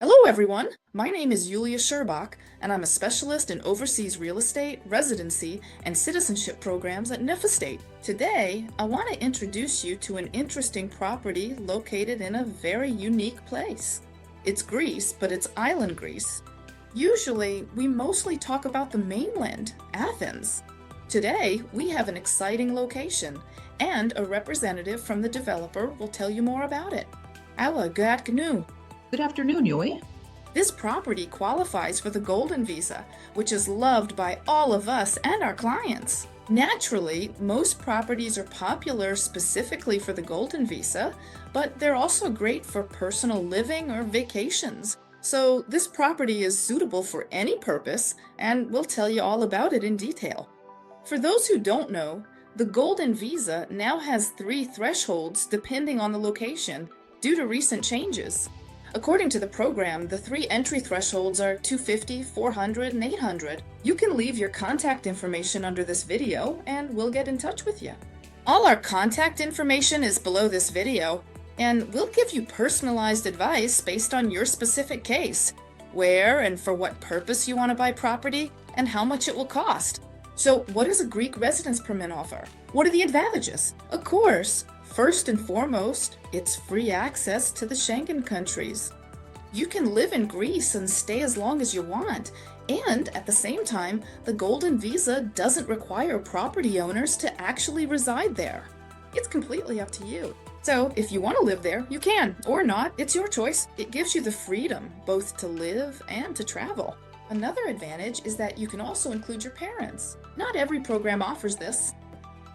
Hello, everyone. My name is Yulia Sherbach, and I'm a specialist in overseas real estate, residency, and citizenship programs at NIF Estate. Today, I want to introduce you to an interesting property located in a very unique place. It's Greece, but it's island Greece. Usually, we mostly talk about the mainland, Athens. Today, we have an exciting location, and a representative from the developer will tell you more about it. Alla, good afternoon. Good afternoon, Yui. This property qualifies for the Golden Visa, which is loved by all of us and our clients. Naturally, most properties are popular specifically for the Golden Visa, but they're also great for personal living or vacations. So this property is suitable for any purpose, and we'll tell you all about it in detail. For those who don't know, the Golden Visa now has 3 thresholds depending on the location due to recent changes. According to the program, the 3 entry thresholds are 250, 400, and 800. You can leave your contact information under this video and we'll get in touch with you. All our contact information is below this video, and we'll give you personalized advice based on your specific case, where and for what purpose you want to buy property, and how much it will cost. So what does a Greek residence permit offer? What are the advantages? Of course, first and foremost, it's free access to the Schengen countries. You can live in Greece and stay as long as you want, and at the same time, the Golden Visa doesn't require property owners to actually reside there. It's completely up to you. So if you want to live there, you can, or not, it's your choice. It gives you the freedom both to live and to travel. Another advantage is that you can also include your parents. Not every program offers this.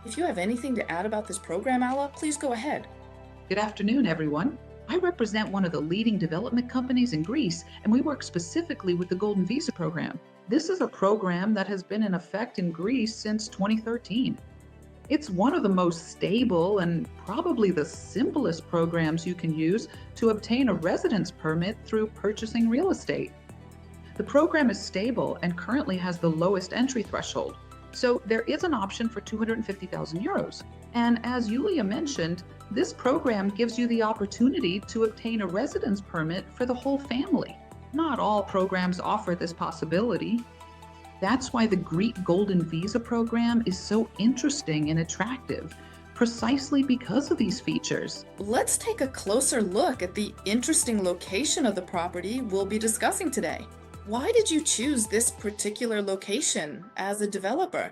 If you have anything to add about this program, Alla, please go ahead. Good afternoon, everyone. I represent one of the leading development companies in Greece, and we work specifically with the Golden Visa program. This is a program that has been in effect in Greece since 2013. It's one of the most stable and probably the simplest programs you can use to obtain a residence permit through purchasing real estate. The program is stable and currently has the lowest entry threshold. So there is an option for 250,000 euros. And as Yulia mentioned, this program gives you the opportunity to obtain a residence permit for the whole family. Not all programs offer this possibility. That's why the Greek Golden Visa program is so interesting and attractive, precisely because of these features. Let's take a closer look at the interesting location of the property we'll be discussing today. Why did you choose this particular location as a developer?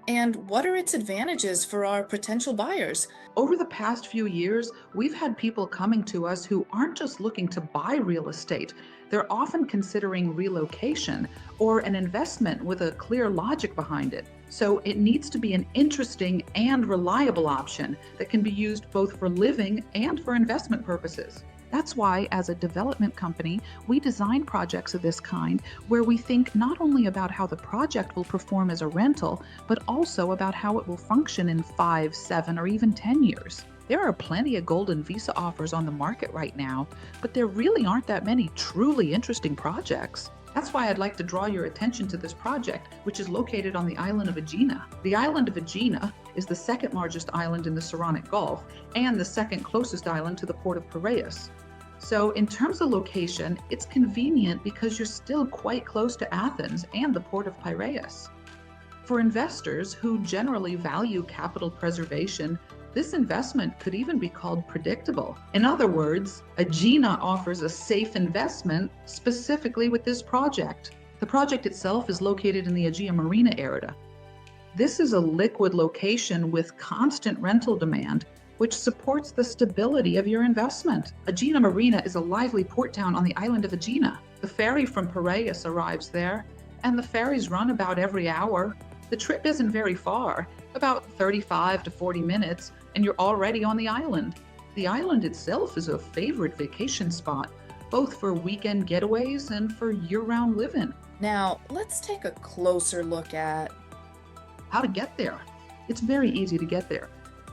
And what are its advantages for our potential buyers? Over the past few years, we've had people coming to us who aren't just looking to buy real estate. They're often considering relocation or an investment with a clear logic behind it. So it needs to be an interesting and reliable option that can be used both for living and for investment purposes. That's why, as a development company, we design projects of this kind where we think not only about how the project will perform as a rental, but also about how it will function in 5, 7, or even 10 years. There are plenty of Golden Visa offers on the market right now, but there really aren't that many truly interesting projects. That's why I'd like to draw your attention to this project, which is located on the island of Aegina. The island of Aegina is the second largest island in the Saronic Gulf and the second closest island to the port of Piraeus. So in terms of location, it's convenient because you're still quite close to Athens and the port of Piraeus. For investors who generally value capital preservation, this investment could even be called predictable. In other words, Aegina offers a safe investment specifically with this project. The project itself is located in the Aegean Marina area. This is a liquid location with constant rental demand, which supports the stability of your investment. Aegina Marina is a lively port town on the island of Aegina. The ferry from Piraeus arrives there, and the ferries run about every hour. The trip isn't very far, about 35 to 40 minutes, and you're already on the island. The island itself is a favorite vacation spot, both for weekend getaways and for year-round living. Now, let's take a closer look at how to get there. It's very easy to get there.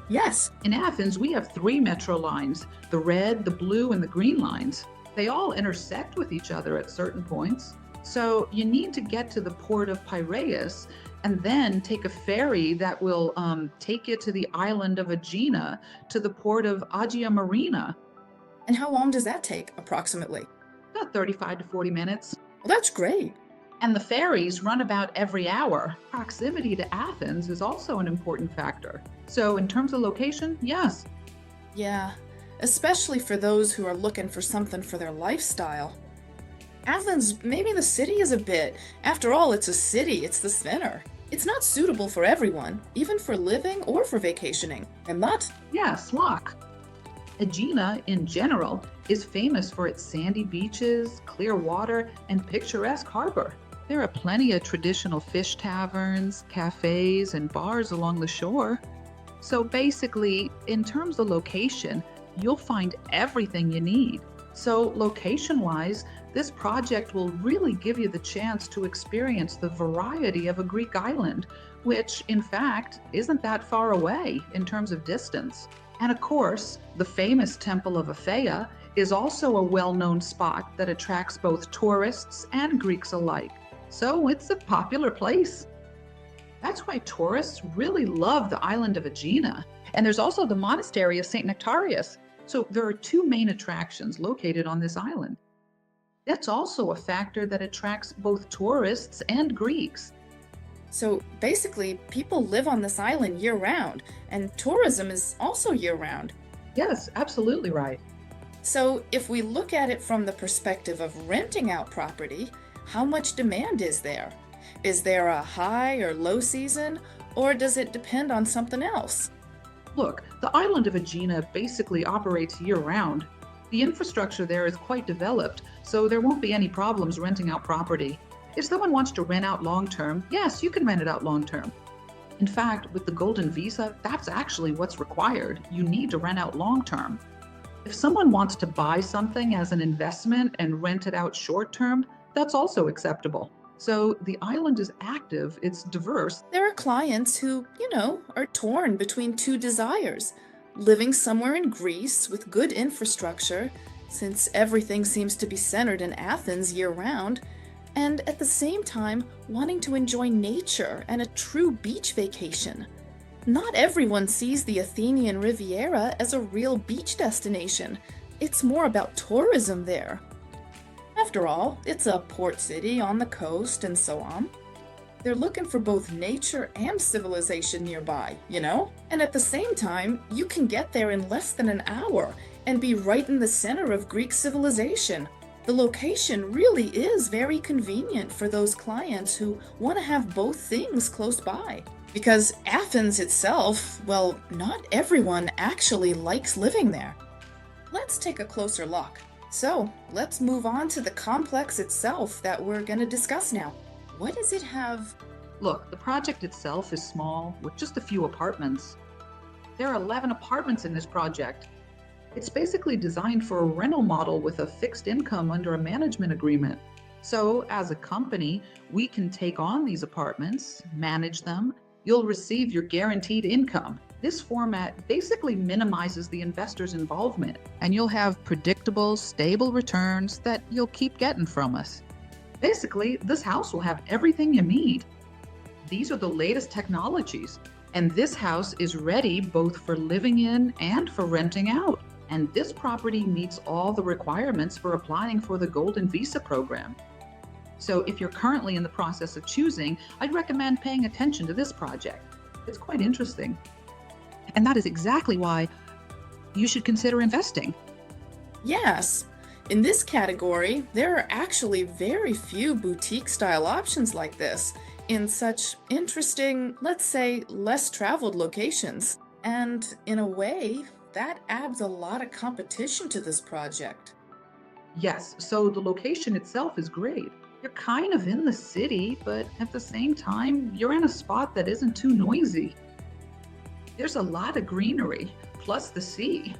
Yes. In Athens, we have 3 metro lines, the red, the blue, and the green lines. They all intersect with each other at certain points. So you need to get to the port of Piraeus and then take a ferry that will take you to the island of Aegina, to the port of Aegina Marina. And how long does that take, approximately? about 35 to 40 minutes. Well, that's great. And the ferries run about every hour. Proximity to Athens is also an important factor. So, in terms of location, yes. Yeah, especially for those who are looking for something for their lifestyle. Athens, maybe the city is a bit. After all, it's a city, it's the center. It's not suitable for everyone, even for living or for vacationing. And that, Yes, lock. Aegina, in general, is famous for its sandy beaches, clear water, and picturesque harbor. There are plenty of traditional fish taverns, cafes, and bars along the shore. So basically, in terms of location, you'll find everything you need. So, location wise, this project will really give you the chance to experience the variety of a Greek island, which, in fact, isn't that far away in terms of distance. And of course, the famous Temple of Aphaea is also a well known spot that attracts both tourists and Greeks alike. So, it's a popular place. That's why tourists really love the island of Aegina. And there's also the monastery of St. Nectarius. So there are two main attractions located on this island. That's also a factor that attracts both tourists and Greeks. so basically, people live on this island year round, and tourism is also year round. Yes, absolutely right. So, if we look at it from the perspective of renting out property, how much demand is there? Is there a high or low season, or does it depend on something else? Look, the island of Aegina basically operates year round. The infrastructure there is quite developed, so there won't be any problems renting out property. If someone wants to rent out long term, yes, you can rent it out long term. In fact, with the Golden Visa, that's actually what's required. You need to rent out long term. If someone wants to buy something as an investment and rent it out short term, that's also acceptable. So the island is active, it's diverse. There are clients who, are torn between two desires: living somewhere in Greece with good infrastructure, since everything seems to be centered in Athens year round, and at the same time wanting to enjoy nature and a true beach vacation. Not everyone sees the Athenian Riviera as a real beach destination. It's more about tourism there. After all, it's a port city on the coast and so on. They're looking for both nature and civilization nearby, And at the same time, you can get there in less than an hour and be right in the center of Greek civilization. The location really is very convenient for those clients who want to have both things close by. Because Athens itself, well, not everyone actually likes living there. Let's take a closer look. So, let's move on to the complex itself that we're going to discuss now. What does it have? Look, the project itself is small, with just a few apartments. There are 11 apartments in this project. It's basically designed for a rental model with a fixed income under a management agreement. So, as a company, we can take on these apartments, manage them. You'll receive your guaranteed income. This format basically minimizes the investor's involvement, and you'll have predictable, stable returns that you'll keep getting from us. Basically, this house will have everything you need. These are the latest technologies, and this house is ready both for living in and for renting out. And this property meets all the requirements for applying for the Golden Visa program. So if you're currently in the process of choosing, I'd recommend paying attention to this project. It's quite interesting. And that is exactly why you should consider investing. Yes. In this category, there are actually very few boutique-style options like this in such interesting, let's say, less traveled locations. And in a way, that adds a lot of competition to this project. Yes, so the location itself is great. You're kind of in the city, but at the same time, you're in a spot that isn't too noisy. There's a lot of greenery, plus the sea.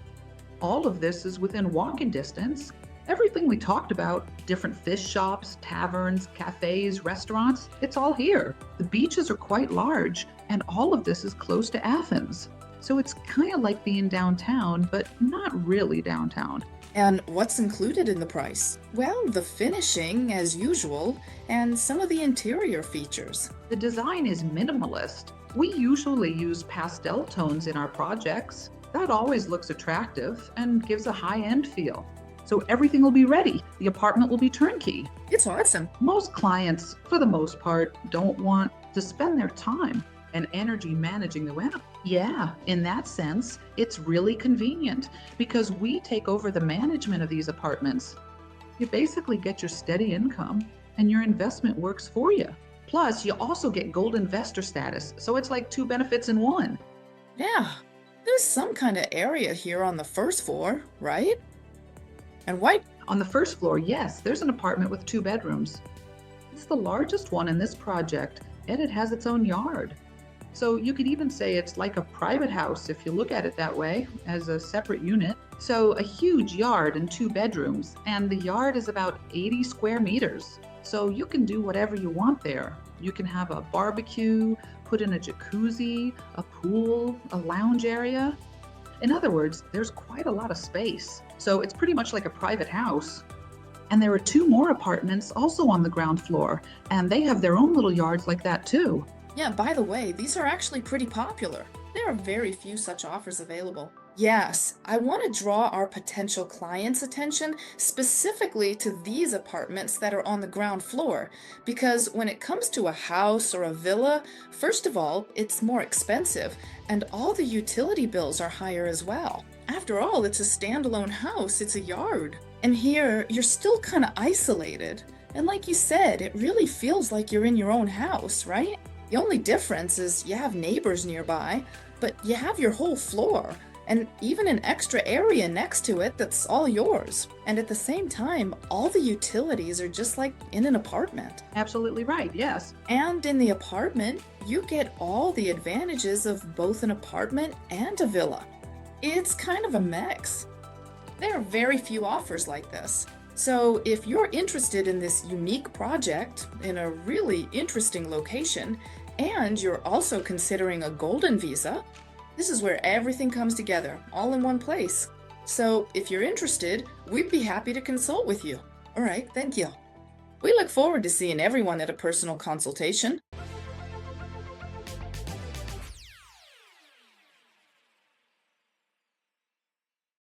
All of this is within walking distance. Everything we talked about, different fish shops, taverns, cafes, restaurants, it's all here. The beaches are quite large, and all of this is close to Athens. So it's kind of like being downtown, but not really downtown. And what's included in the price? Well, the finishing, as usual, and some of the interior features. The design is minimalist. We usually use pastel tones in our projects. That always looks attractive and gives a high-end feel. So everything will be ready. The apartment will be turnkey. It's awesome. Most clients, for the most part, don't want to spend their time and energy managing the rent. Yeah, in that sense, it's really convenient because we take over the management of these apartments. You basically get your steady income and your investment works for you. Plus, you also get gold investor status, so it's like two benefits in one. Yeah, there's some kind of area here on the first floor, right? And why? On the first floor, yes, there's an apartment with 2 bedrooms. It's the largest one in this project, and it has its own yard. So you could even say it's like a private house if you look at it that way, as a separate unit. So a huge yard and 2 bedrooms, and the yard is about 80 square meters. So you can do whatever you want there. You can have a barbecue, put in a jacuzzi, a pool, a lounge area. In other words, there's quite a lot of space. So it's pretty much like a private house. And there are 2 more apartments also on the ground floor, and they have their own little yards like that too. Yeah, by the way, these are actually pretty popular. There are very few such offers available. Yes, I want to draw our potential clients' attention specifically to these apartments that are on the ground floor, because when it comes to a house or a villa, first of all, it's more expensive, and all the utility bills are higher as well. After all, it's a standalone house, it's a yard. And here, you're still kind of isolated. And like you said, it really feels like you're in your own house, right? The only difference is you have neighbors nearby, but you have your whole floor, and even an extra area next to it that's all yours. And at the same time, all the utilities are just like in an apartment. Absolutely right, yes. And in the apartment, you get all the advantages of both an apartment and a villa. It's kind of a mix. There are very few offers like this. So if you're interested in this unique project in a really interesting location, and you're also considering a golden visa, this is where everything comes together, all in one place. So if you're interested, we'd be happy to consult with you. All right, thank you. We look forward to seeing everyone at a personal consultation.